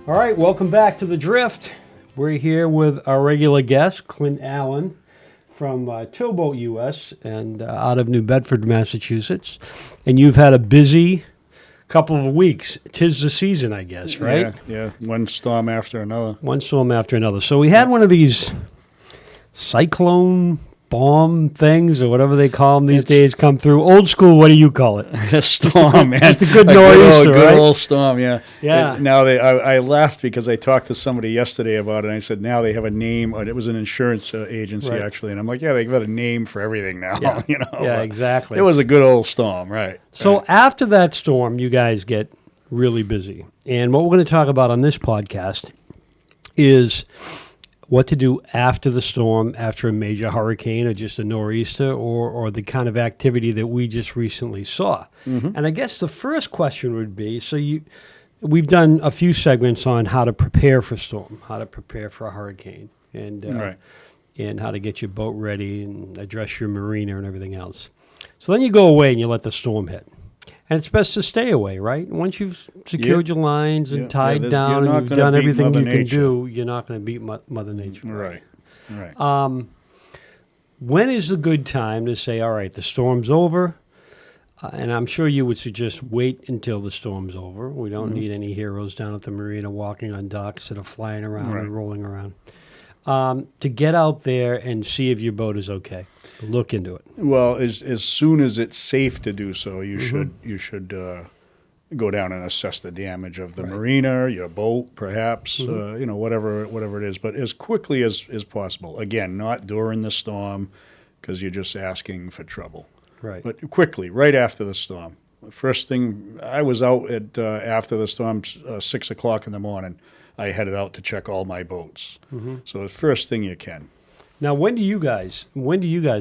All right, welcome back to The Drift. We're here with our regular guest, Clint Allen from TowBoatUS and out of New Bedford, Massachusetts. And you've had a busy couple of weeks. 'Tis the season, I guess, right? Yeah. One storm after another. One storm after another. So we had one of these cyclone bomb things or whatever they call them these days come through. Old school, what do you call it? A storm, man. Just a good nor'easter, right? Good old storm, yeah. Yeah. I laughed because I talked to somebody yesterday about it, and I said now they have a name. It was an insurance agency, Right. actually, and I'm like, yeah, they've got a name for everything now. Yeah, But exactly. It was a good old storm, right. So right. after that storm, you guys get really busy. And what we're going to talk about on this podcast is what to do after the storm, after a major hurricane or just a nor'easter or the kind of activity that we just recently saw. Mm-hmm. And I guess the first question would be, we've done a few segments on how to prepare for storm, how to prepare for a hurricane, and Right. and how to get your boat ready and address your marina and everything else. So then you go away and you let the storm hit. And it's best to stay away, right? Once you've secured your lines and tied down you're not and you've gonna done beat everything Mother you can Nature. do, you're not going to beat Mother Nature. Right. When is the good time to say, all right, the storm's over? And I'm sure you would suggest wait until the storm's over. We don't need any heroes down at the marina walking on docks that are flying around Right. and rolling around. To get out there and see if your boat is okay. Look into it. Well, as soon as it's safe to do so, you should go down and assess the damage of the marina, your boat, perhaps, whatever it is. But as quickly as possible. Again, not during the storm, because you're just asking for trouble. Right. But quickly, right after the storm. First thing, I was out at after the storm, 6 o'clock in the morning. I headed out to check all my boats. So the first thing you can. Now, when do you guys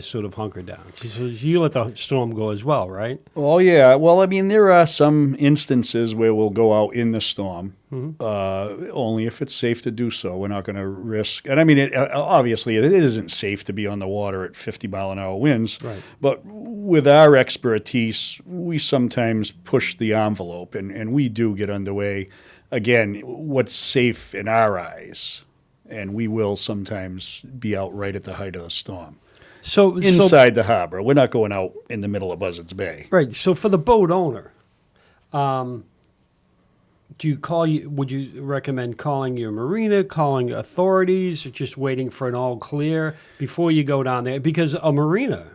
sort of hunker down? So you let the storm go as well, right? Oh, yeah. Well, I mean, there are some instances where we'll go out in the storm, only if it's safe to do so. We're not going to risk. And I mean, obviously, it isn't safe to be on the water at 50-mile-an-hour winds. Right. But with our expertise, we sometimes push the envelope, and we do get underway. Again, what's safe in our eyes. And we will sometimes be out right at the height of the storm. So Inside the harbor. We're not going out in the middle of Buzzards Bay. right. So for the boat owner, would you recommend calling your marina, calling authorities, or just waiting for an all clear before you go down there? Because a marina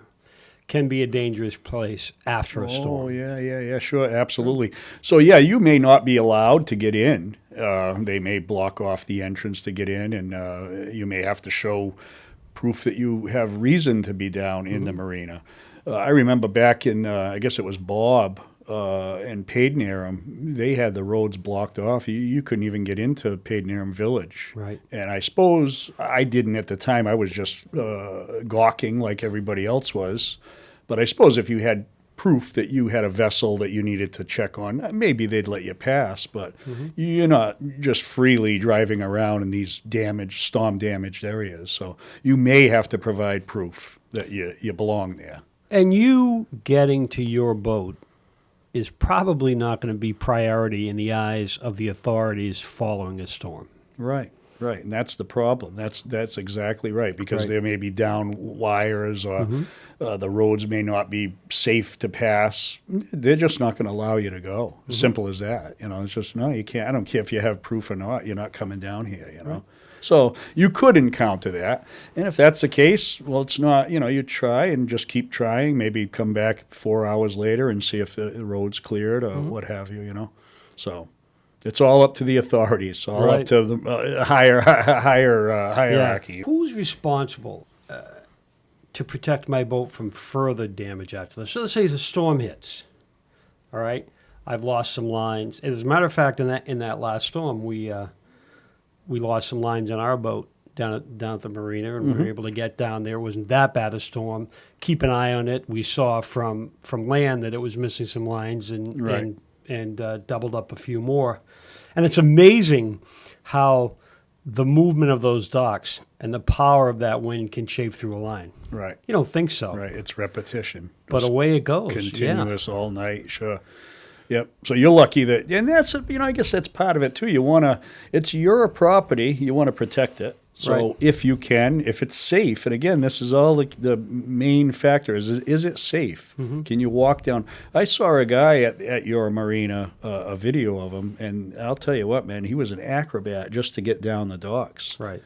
can be a dangerous place after a storm. Oh, yeah, sure, absolutely. So, yeah, you may not be allowed to get in. They may block off the entrance to get in, and you may have to show proof that you have reason to be down in the marina. I remember back in, I guess it was Bob and Paidnaram, they had the roads blocked off. You couldn't even get into Paidnaram Village. Right. And I suppose I didn't at the time. I was just gawking like everybody else was. But I suppose if you had proof that you had a vessel that you needed to check on, maybe they'd let you pass. But you're not just freely driving around in these storm-damaged areas. So you may have to provide proof that you belong there. And you getting to your boat is probably not going to be priority in the eyes of the authorities following a storm. Right. And that's the problem. That's exactly right, because there may be down wires or the roads may not be safe to pass. They're just not going to allow you to go. As simple as that. It's just, no, you can't. I don't care if you have proof or not. You're not coming down here, Right. So you could encounter that. And if that's the case, well, it's not, you try and just keep trying. Maybe come back 4 hours later and see if the road's cleared or what have you, So it's all up to the authorities, all up to the hierarchy. Yeah. Who's responsible to protect my boat from further damage after this? So let's say the storm hits. All right, I've lost some lines. As a matter of fact, in that last storm, we lost some lines on our boat down at the marina, and we were able to get down there. It wasn't that bad a storm. Keep an eye on it. We saw from land that it was missing some lines and doubled up a few more. And it's amazing how the movement of those docks and the power of that wind can chafe through a line. Right. You don't think so. Right. It's repetition. But away it goes. Continuous all night, sure. Yep. So you're lucky that, and that's, I guess that's part of it too. It's your property. You want to protect it. So Right. if you can, if it's safe, and again, this is all the main factor is it safe? Mm-hmm. Can you walk down? I saw a guy at your marina, a video of him, and I'll tell you what, man, he was an acrobat just to get down the docks. Right.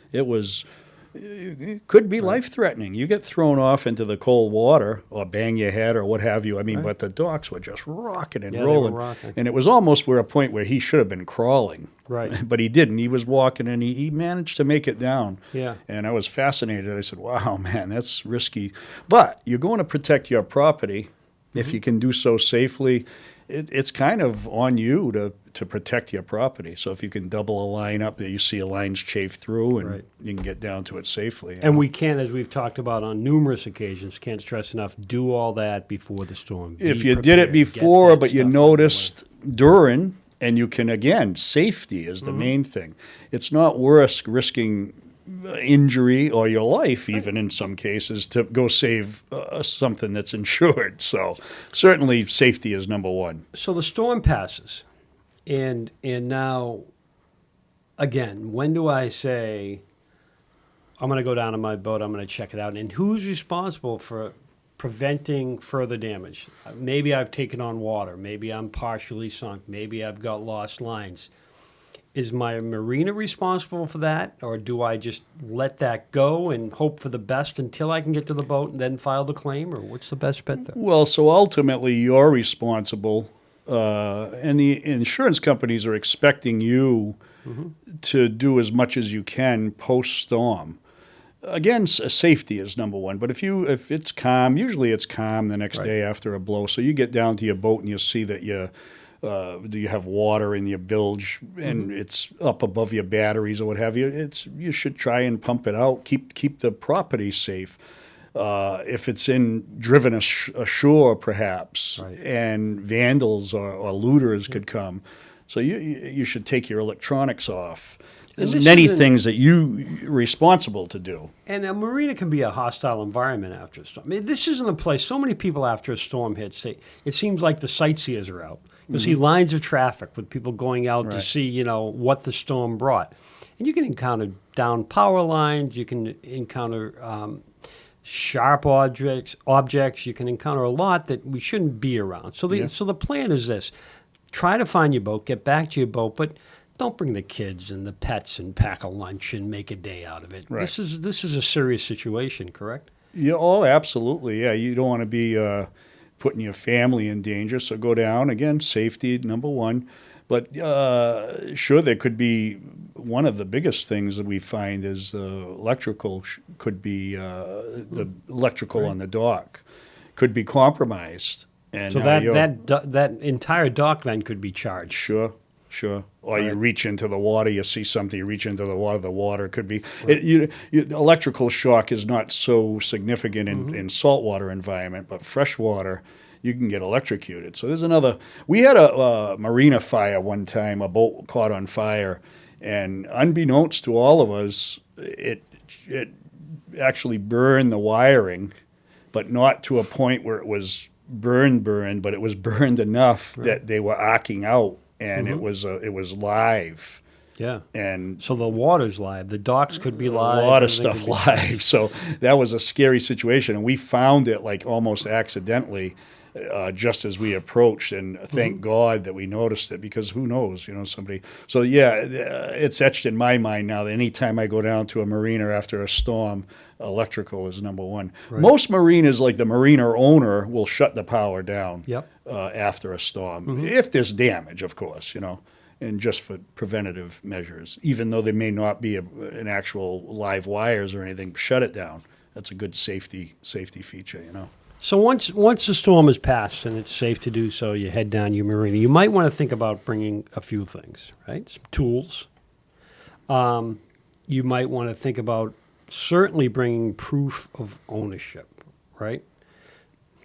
It could be life-threatening. You get thrown off into the cold water or bang your head or what have you. I mean, Right. but the docks were just rocking and Yeah, they were rolling. rocking. And it was almost a point where he should have been crawling. Right. But he didn't. He was walking, and he managed to make it down. Yeah. And I was fascinated. I said, wow, man, that's risky. But you're going to protect your property if you can do so safely. It's kind of on you to protect your property. So if you can double a line up that you see a line's chafed through and Right. you can get down to it safely. you And know. we can, as we've talked about on numerous occasions, can't stress enough, do all that before the storm. If Be you did it prepared. Get before, that but you stuff noticed during, and you can, again, safety is the main thing. It's not worth risking injury or your life, even in some cases, to go save something that's insured. So certainly safety is number one. So the storm passes, and now, again, when do I say, I'm going to go down to my boat, I'm going to check it out, and who's responsible for preventing further damage? Maybe I've taken on water, maybe I'm partially sunk, maybe I've got lost lines. Is my marina responsible for that, or do I just let that go and hope for the best until I can get to the boat and then file the claim, or what's the best bet there? Well, so ultimately you're responsible, and the insurance companies are expecting you to do as much as you can post-storm. Again, safety is number one. But if it's calm, usually it's calm the next Right. day after a blow. So you get down to your boat and you see that do you have water in your bilge and it's up above your batteries or what have you. You should try and pump it out. Keep the property safe. If it's driven ashore, perhaps, Right. and vandals or looters could come, so you should take your electronics off. There's this many isn't- things that you're responsible to do. And a marina can be a hostile environment after a storm. I mean, this isn't a place. So many people after a storm hits, it seems like the sightseers are out. You'll see lines of traffic with people going out to Right. see, what the storm brought. And you can encounter down power lines. You can encounter sharp objects. You can encounter a lot that we shouldn't be around. So the plan is this: try to find your boat, get back to your boat, but don't bring the kids and the pets and pack a lunch and make a day out of it. Right. This is a serious situation, correct? Yeah, absolutely. Yeah, you don't want to be putting your family in danger. So go down again. Safety number one. But sure, there could be one of the biggest things that we find is electrical could be the electrical Right. on the dock could be compromised. And So now that entire dock then could be charged. Sure. Or you Right. reach into the water, you see something, you reach into the water could be. Electrical shock is not so significant in saltwater environment, but freshwater, you can get electrocuted. So there's another. We had a marina fire one time, a boat caught on fire, and unbeknownst to all of us, it actually burned the wiring, but not to a point where it was burned, but it was burned enough that they were arcing out. And it was live, Yeah. and So the water's live. The docks could be a live. lot of everything stuff could be- live. So that was a scary situation, and we found it like almost accidentally, just as we approached. And thank God that we noticed it, because who knows, somebody. So yeah, it's etched in my mind now that anytime I go down to a marina after a storm, electrical is number one. Right. Most marinas, like the marina owner, will shut the power down. Yep. After a storm, if there's damage, of course, and just for preventative measures, even though there may not be an actual live wires or anything, shut it down. That's a good safety feature, So once the storm has passed and it's safe to do so, you head down your marina. You might want to think about bringing a few things, right? Some tools. You might want to think about certainly bringing proof of ownership, right?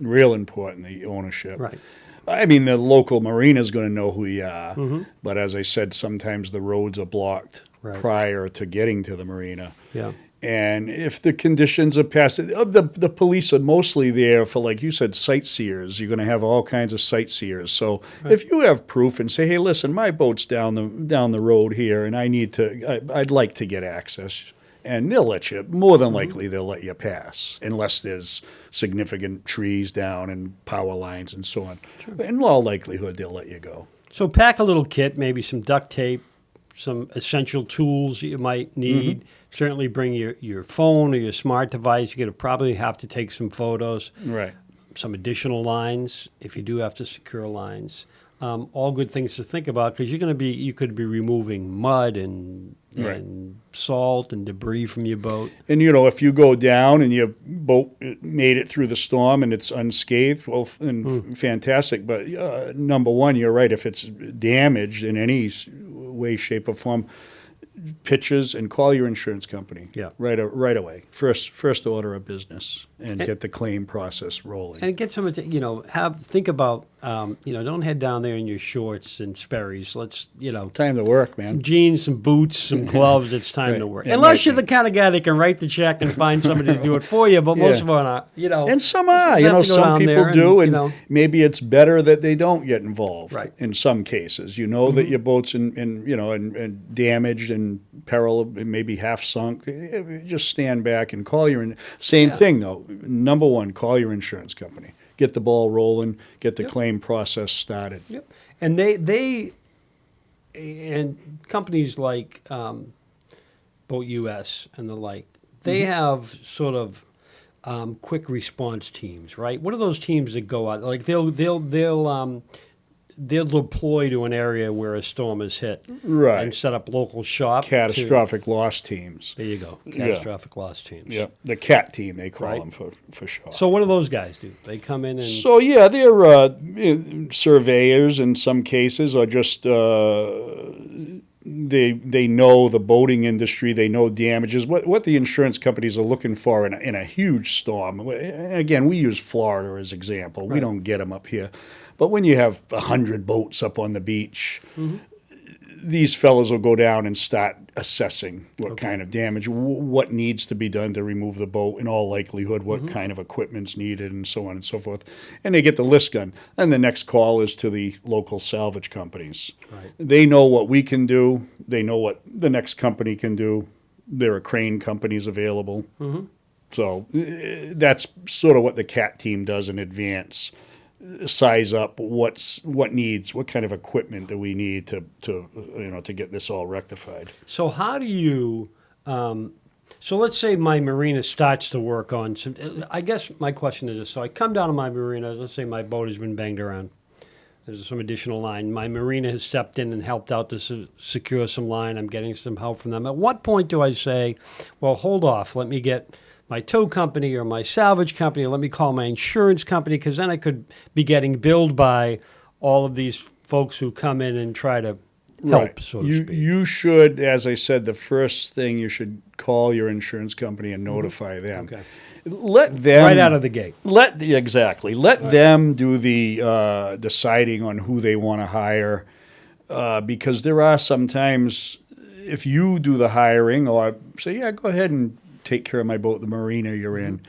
Real important, the ownership. Right. I mean, the local marina is going to know who you are, but as I said, sometimes the roads are blocked Right. prior to getting to the marina. Yeah. And if the conditions are passed, the police are mostly there for, like you said, sightseers. You're going to have all kinds of sightseers. So if you have proof and say, hey, listen, my boat's down the road here, and I'd like to get access, and they'll let you. More than likely, they'll let you pass, unless there's significant trees down and power lines and so on. But in all likelihood, they'll let you go. So pack a little kit, maybe some duct tape, some essential tools you might need. Certainly bring your phone or your smart device. You're going to probably have to take some photos. Right. Some additional lines if you do have to secure lines. All good things to think about because you could be removing mud and salt and debris from your boat. And if you go down and your boat made it through the storm and it's unscathed, well, fantastic. But number one, you're right. If it's damaged in any way, shape, or form, pictures and call your insurance company. Yeah. Right away. First order of business and get the claim process rolling. And get some, think about, don't head down there in your shorts and Sperry's. Let's, time to work, man. some jeans, some boots, some gloves. It's time to work. Yeah, Unless you're the kind of guy that can write the check and find somebody to do it for you, but most of them are, And some are, have to go some down people there do, and, maybe it's better that they don't get involved. Right. In some cases, that your boat's in damaged and peril, maybe half sunk. Just stand back and call your. Same thing though. Number one, call your insurance company. Get the ball rolling. Get the claim process started. Yep. And they and companies like BoatUS and the like, they have sort of quick response teams, right? What are those teams that go out? Like they'll deploy to an area where a storm is hit, Right. and set up local shop. Catastrophic loss teams. There you go. Catastrophic loss teams. Yeah, the CAT team they call Right. them for sure. So what do those guys do? They come in and So yeah, they're surveyors in some cases, or just they know the boating industry. They know damages. What the insurance companies are looking for in a huge storm. Again, we use Florida as example. We don't get them up here, but when you have 100 boats up on the beach. These fellows will go down and start assessing what kind of damage, what needs to be done to remove the boat, in all likelihood, what kind of equipment's needed, and so on and so forth. And they get the list gun. And the next call is to the local salvage companies. Right. They know what we can do. They know what the next company can do. There are crane companies available. So that's sort of what the CAT team does in advance. Size up what kind of equipment do we need to get this all rectified. So how do you? So let's say my marina starts to work on some. I guess my question is this: so I come down to my marina. Let's say my boat has been banged around. There's some additional line. My marina has stepped in and helped out to secure some line. I'm getting some help from them. At what point do I say, "Well, hold off. Let me get my tow company or my salvage company, or let me call my insurance company," because then I could be getting billed by all of these folks who come in and try to help, so to speak. You should, as I said, the first thing you should call your insurance company and notify them. Okay. Let them Right out of the gate. Let them do the deciding on who they want to hire, because there are sometimes if you do the hiring or say, yeah, go ahead and take care of my boat, the marina you're in,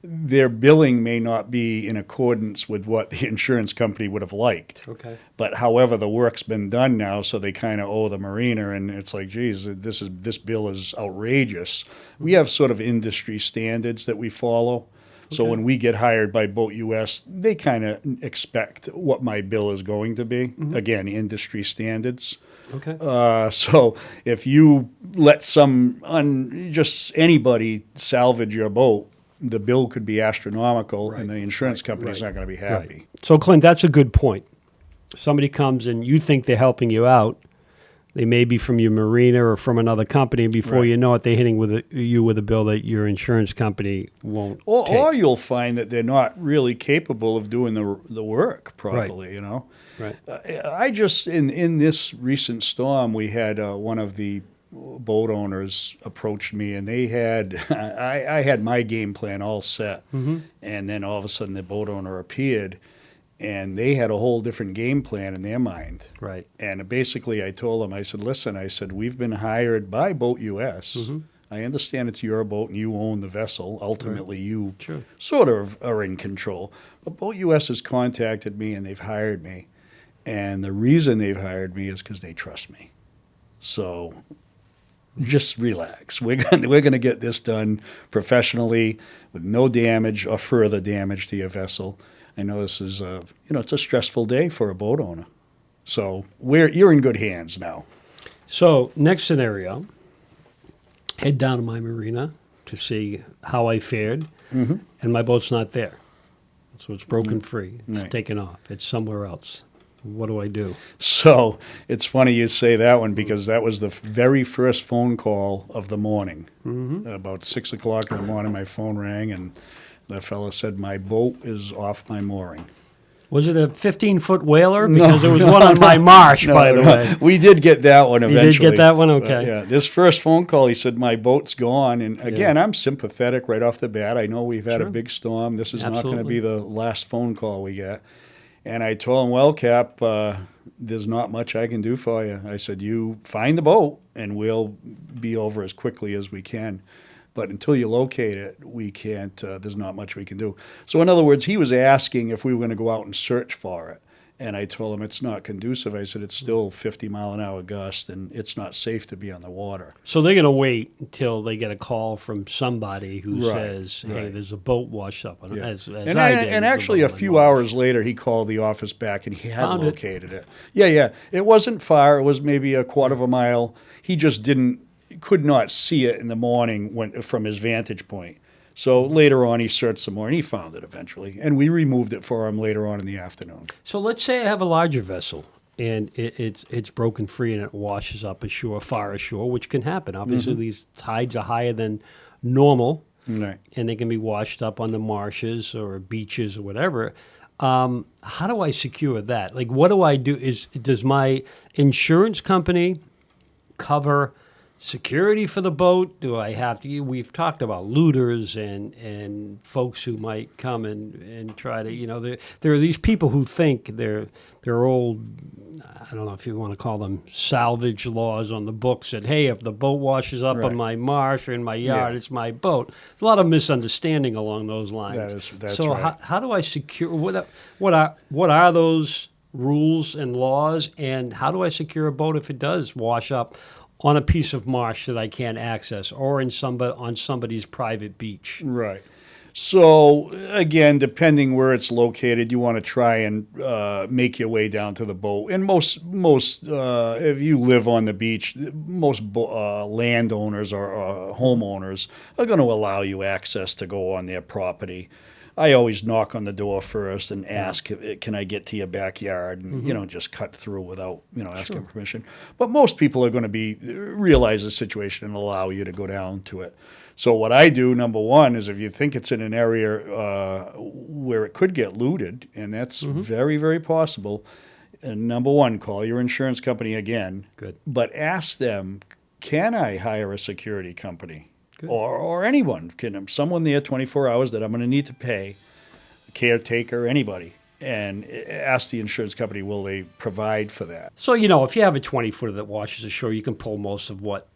their billing may not be in accordance with what the insurance company would have liked. Okay. But however, the work's been done now, so they kind of owe the marina, and it's like, geez, this bill is outrageous. We have sort of industry standards that we follow. So when we get hired by BoatUS, they kind of expect what my bill is going to be. Again, industry standards. Okay. So if you let just anybody salvage your boat, the bill could be astronomical, and the insurance company's not going to be happy. Right. So, Clint, that's a good point. Somebody comes and you think they're helping you out. They may be from your marina or from another company, and before you know it, they're hitting you with a bill that your insurance company won't take. Or you'll find that they're not really capable of doing the work properly, Right. I just, in this recent storm, we had one of the boat owners approached me, and they had, I had my game plan all set, and then all of a sudden the boat owner appeared, and they had a whole different game plan in their mind. Right. And basically I told them, I said, listen, we've been hired by BoatUS. I understand it's your boat and you own the vessel. Ultimately, you Sure. sort of are in control. But BoatUS has contacted me and they've hired me. And the reason they've hired me is because they trust me. So just relax. We're gonna get this done professionally with no damage or further damage to your vessel. I know this is it's a stressful day for a boat owner. So you're in good hands now. So next scenario, head down to my marina to see how I fared, and my boat's not there. So it's broken free. It's Right. taken off. It's somewhere else. What do I do? So it's funny you say that one because that was the very first phone call of the morning. About 6 o'clock in the morning, my phone rang and the fella said, "My boat is off my mooring." Was it a 15-foot whaler? Because there was one on my marsh, by the way. We did get that one You eventually. did get that one? But, Okay. yeah, this first phone call, he said, "My boat's gone." And again, I'm sympathetic right off the bat. I know we've had a Sure. big storm. This is not going to Absolutely. be the last phone call we get. And I told him, "Well, Cap, there's not much I can do for you." I said, "You find the boat, and we'll be over as quickly as we can. But until you locate it, we can't, there's not much we can do." So in other words, he was asking if we were going to go out and search for it. And I told him it's not conducive. I said, it's still 50-mile-an-hour gust, and it's not safe to be on the water. So they're going to wait until they get a call from somebody who Right, says, "Hey, right. there's a boat washed up." Yeah. As And I did, and there's actually, boat a on my few marsh. hours later, he called the office back, and he had Found it. located it. Yeah. It wasn't far. It was maybe a quarter of a mile. He just could not see it in the morning from his vantage point. So later on, he searched some more, and he found it eventually. And we removed it for him later on in the afternoon. So let's say I have a larger vessel and it's broken free and it washes up ashore, far ashore, which can happen. Obviously, these tides are higher than normal, Right. and they can be washed up on the marshes or beaches or whatever. How do I secure that? Like, what do I do? Does my insurance company cover security for the boat? Do I have to? We've talked about looters and folks who might come and try to, there are these people who think they're old, I don't know if you want to call them salvage laws on the books that, hey, if the boat washes up Right. on my marsh or in my yard, Yeah. it's my boat. There's a lot of misunderstanding along those lines. That's so right. how do I secure, what are those rules and laws, and how do I secure a boat if it does wash up on a piece of marsh that I can't access, or on somebody's private beach? Right. So again, depending where it's located, you want to try and make your way down to the boat. And most if you live on the beach, most landowners or homeowners are going to allow you access to go on their property. I always knock on the door first and ask, can I get to your backyard? And, just cut through without, asking permission. But most people are going to realize the situation and allow you to go down to it. So what I do, number one, is if you think it's in an area where it could get looted, and that's very, very possible, number one, call your insurance company again. Good. But ask them, can I hire a security company? Or anyone, someone there 24 hours that I'm going to need to pay, caretaker, anybody, and ask the insurance company, will they provide for that? So, if you have a 20-footer that washes ashore, you can pull most of what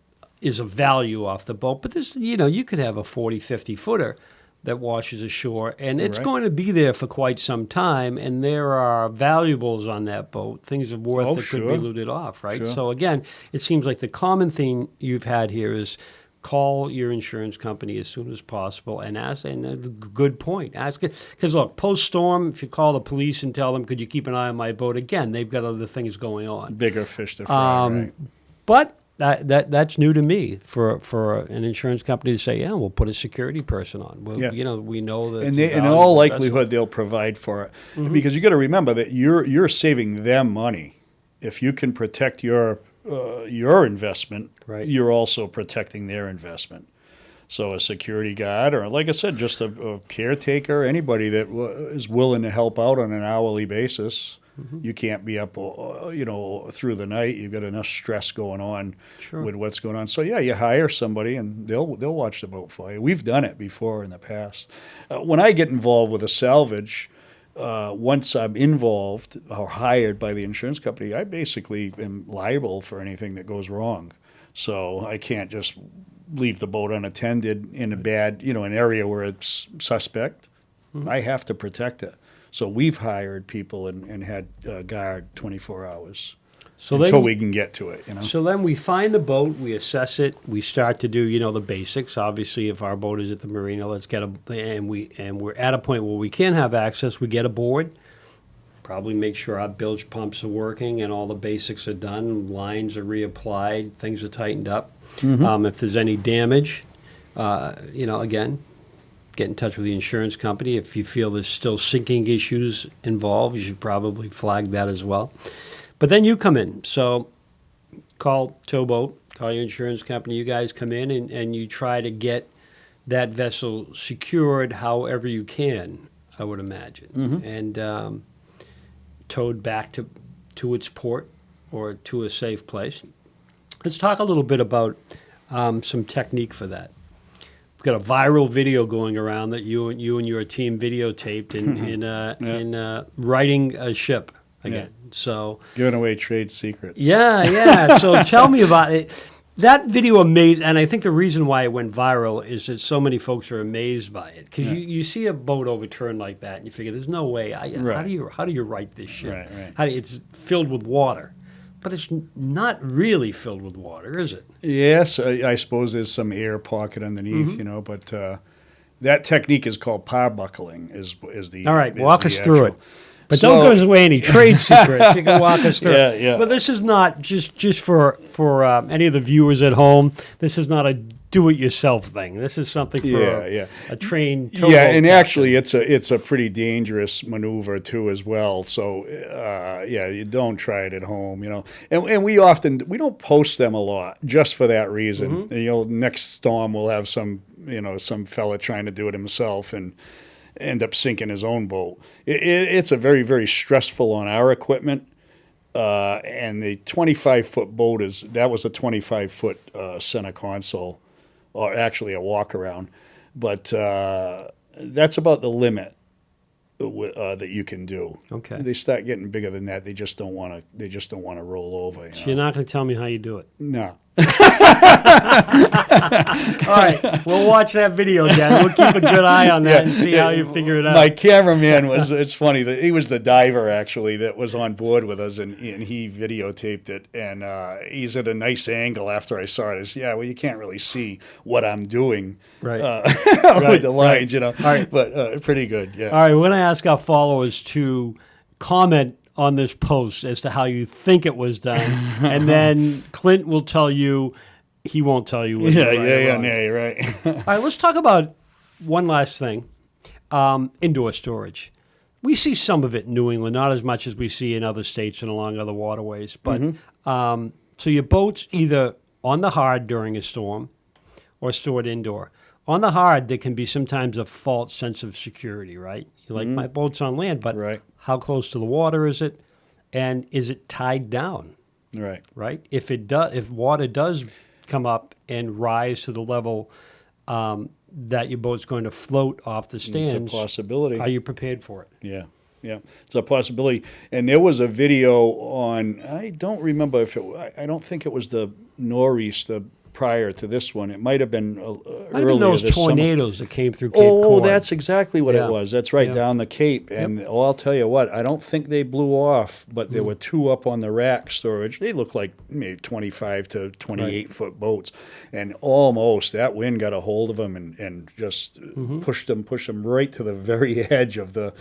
is of value off the boat. But this, you could have a 40, 50-footer that washes ashore, and it's Right. going to be there for quite some time, and there are valuables on that boat, things of worth that could be sure. looted off, right? Sure. So, again, it seems like the common theme you've had here is call your insurance company as soon as possible and ask. And that's a good point. Ask it because look, post-storm, if you call the police and tell them, "Could you keep an eye on my boat?" Again, they've got other things going on. Bigger fish to fry, right? But that's new to me for an insurance company to say, "Yeah, we'll put a security person on." Well, Yeah. we know that. And it's a in valuable all vessel. likelihood, they'll provide for it because you got to remember that you're saving them money. If you can protect your investment, Right. you're also protecting their investment. So a security guard, or like I said, just a caretaker, anybody that is willing to help out on an hourly basis. You can't be up, through the night. You've got enough stress going on Sure. with what's going on. So yeah, you hire somebody and they'll watch the boat for you. We've done it before in the past. When I get involved with a salvage, once I'm involved or hired by the insurance company, I basically am liable for anything that goes wrong. So I can't just leave the boat unattended in a bad, an area where it's suspect. I have to protect it. So we've hired people and had guard 24 hours until we can get to it. So then we find the boat, we assess it, we start to do the basics. Obviously, if our boat is at the marina, let's get and we're at a point where we can have access. We get aboard, probably make sure our bilge pumps are working and all the basics are done. Lines are reapplied, things are tightened up. If there's any damage, again, get in touch with the insurance company. If you feel there's still sinking issues involved, you should probably flag that as well. But then you come in. So call Towboat, call your insurance company. You guys come in and you try to get that vessel secured however you can, I would imagine, and towed back to its port or to a safe place. Let's talk a little bit about some technique for that. We've got a viral video going around that you and your team videotaped in righting a ship again. Yeah. So giving away trade secrets. Yeah. So tell me about it. That video amazed, and I think the reason why it went viral is that so many folks are amazed by it. Because you see a boat overturned like that, and you figure, there's no way. How do you right this ship? Right. It's filled with water. But it's not really filled with water, is it? Yes, I suppose there's some air pocket underneath, but that technique is called Parbuckling. Is the all right? Walk us through it, but don't give us away any trade secrets. You can walk us through. Yeah. But this is not just for any of the viewers at home. This is not a do-it-yourself thing. This is something for a trained towboat and captain. actually it's a pretty dangerous maneuver too as well. So you don't try it at home, And we don't post them a lot just for that reason. Next storm we'll have some fella trying to do it himself and end up sinking his own boat. It's a very, very stressful on our equipment. And the 25-foot boat was a 25-foot center console, or actually a walk-around. But that's about the limit that you can do. Okay. They start getting bigger than that. They just don't want to roll over. So you're not going to tell me how you do it? No. All right, we'll watch that video again. We'll keep a good eye on that and see how you figure it out. My cameraman it's funny, he was the diver actually that was on board with us, and he videotaped it, and he's at a nice angle after I saw it. You can't really see what I'm doing with the lines, All right. But pretty good, yeah. All right, we're going to ask our followers to comment on this post as to how you think it was done, and then Clint will tell you. He won't tell you. You're right. All right, let's talk about one last thing: indoor storage. We see some of it in New England, not as much as we see in other states and along other waterways. But so your boat's either on the hard during a storm, or stored indoor. On the hard, there can be sometimes a false sense of security, right? You're like, my boat's on land, but how close to the water is it? And is it tied down? Right? If water does come up and rise to the level that your boat's going to float off the stands, it's a possibility. Are you prepared for it? Yeah, it's a possibility. And there was a video on, I don't remember I don't think it was the nor'easter prior to this one. It might have been earlier those this tornadoes summer. that came through Cape Cod. That's exactly what it was. That's right, down the Cape. And I'll tell you what, I don't think they blew off, but there were two up on the rack storage. They look like maybe 25 to 28-foot boats. And almost that wind got a hold of them and just pushed them right to the very edge of the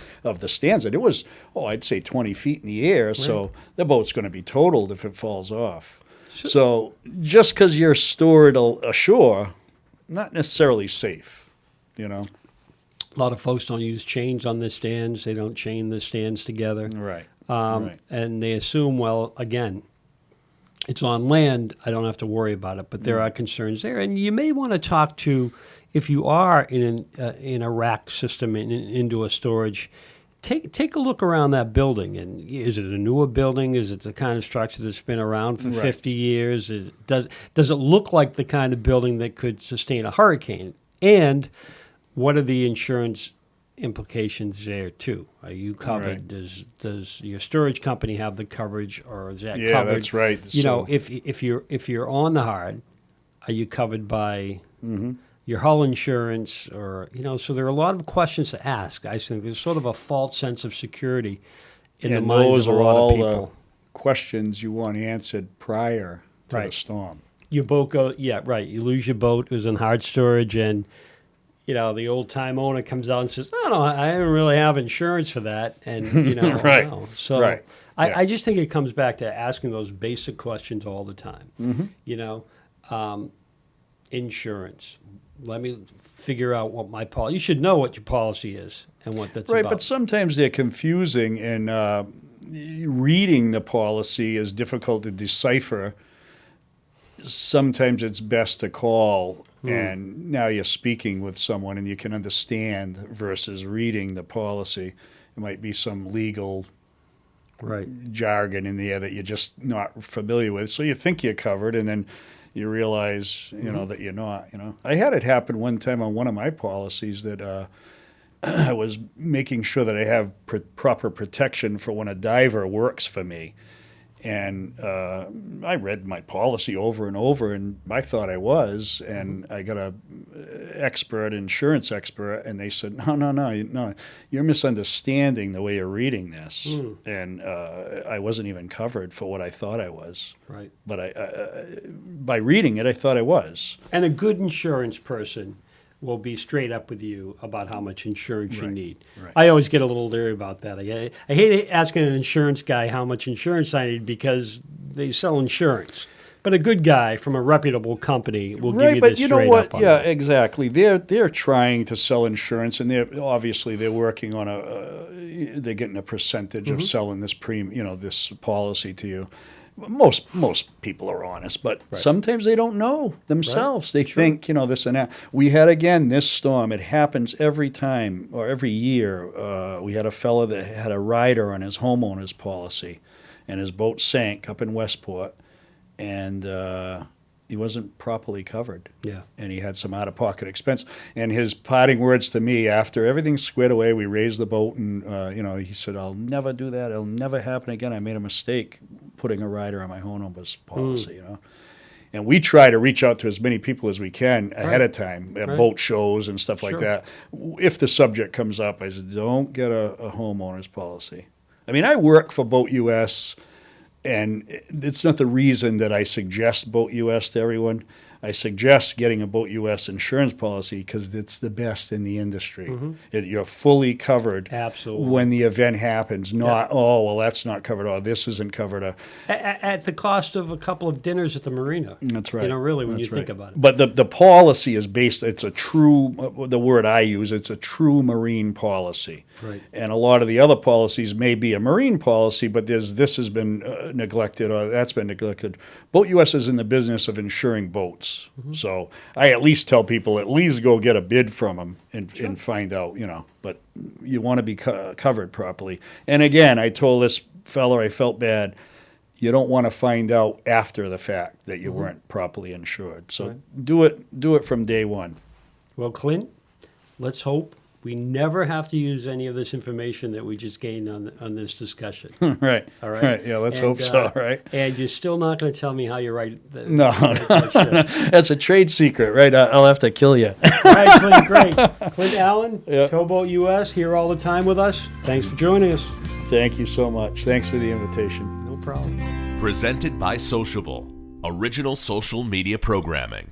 stands. And it was, I'd say 20 feet in the air, so the boat's going to be totaled if it falls off. So just because you're stored ashore, not necessarily safe, A lot of folks don't use chains on the stands. They don't chain the stands together. Right. And they assume, well, again, it's on land. I don't have to worry about it. But there are concerns there. And you may want to talk to, if you are in a rack system in indoor storage, Take a look around that building, and is it a newer building? Is it the kind of structure that's been around for 50 years? Does it look like the kind of building that could sustain a hurricane? And what are the insurance implications there too. Are you covered? Right. Does your storage company have the coverage, or is that Yeah, covered? that's right. You know, So- if you're on the hard, are you covered by Mm-hmm. your hull insurance, or so there are a lot of questions to ask. I think there's sort of a false sense of security in the And minds those of a are lot all of people. the questions you want answered prior to the Right. storm. Your boat go, yeah, right. You lose your boat. It was in hard storage, and the old time owner comes out and says, "Oh no, I don't really have insurance for that." And Right. no. So Right. Yeah. I just think it comes back to asking those basic questions all the time. Insurance. Let me figure out what my policy. You should know what your policy is and what that's Right, about. but sometimes they're confusing, and reading the policy is difficult to decipher. Sometimes it's best to call, and now you're speaking with someone and you can understand versus reading the policy. It might be some legal Right. jargon in there that you're just not familiar with. So you think you're covered, and then you realize, that you're not. I had it happen one time on one of my policies that I was making sure that I have proper protection for when a diver works for me. And I read my policy over and over, and I thought I was. And I got a insurance expert, and they said, no, you're misunderstanding the way you're reading this. And I wasn't even covered for what I thought I was. Right. But by reading it, I thought I was. And a good insurance person will be straight up with you about how much insurance you Right, need. right. I always get a little leery about that. I hate asking an insurance guy how much insurance I need because they sell insurance. But a good guy from a reputable company will give you But this you know straight what? up on Yeah, that. exactly. They're trying to sell insurance, and they're working on they're getting a percentage of selling this this policy to you. Most people are honest, but sometimes they don't know themselves. They think this and that. We had again this storm. It happens every time or every year. We had a fella that had a rider on his homeowner's policy, and his boat sank up in Westport, and he wasn't properly covered. Yeah. And he had some out-of-pocket expense. And his parting words to me after everything squared away, we raised the boat, and he said, "I'll never do that. It'll never happen again. I made a mistake putting a rider on my homeowner's policy." And we try to reach out to as many people as we can ahead of time at boat shows and stuff like Sure. that. If the subject comes up, I said, "Don't get a homeowner's policy." I mean, I work for BoatUS. And it's not the reason that I suggest BoatUS to everyone. I suggest getting a BoatUS insurance policy because it's the best in the industry. You're fully covered Absolutely. when the event happens, not, oh, well, that's not covered, or this isn't covered. At the cost of a couple of dinners at the marina. That's right. Really, when That's you think right. about it. But the policy is based, it's a true, the word I use, it's a true marine policy. Right. And a lot of the other policies may be a marine policy, but this has been neglected or that's been neglected. BoatUS is in the business of insuring boats. So I at least tell people, at least go get a bid from them and find out, but you want to be covered properly. And again, I told this fella I felt bad. You don't want to find out after the fact that you weren't properly insured. So do it from day one. Well, Clint, let's hope we never have to use any of this information that we just gained on this discussion. Right. All right. Right. Yeah, let's hope so, right? And you're still not going to tell me how you write No, that's a trade secret, right? I'll have to kill you. All right, Clint, great. Clint Allen, Yeah. TowBoatUS, here all the time with us. Thanks for joining us. Thank you so much. Thanks for the invitation. No problem. Presented by Sociable, original social media programming.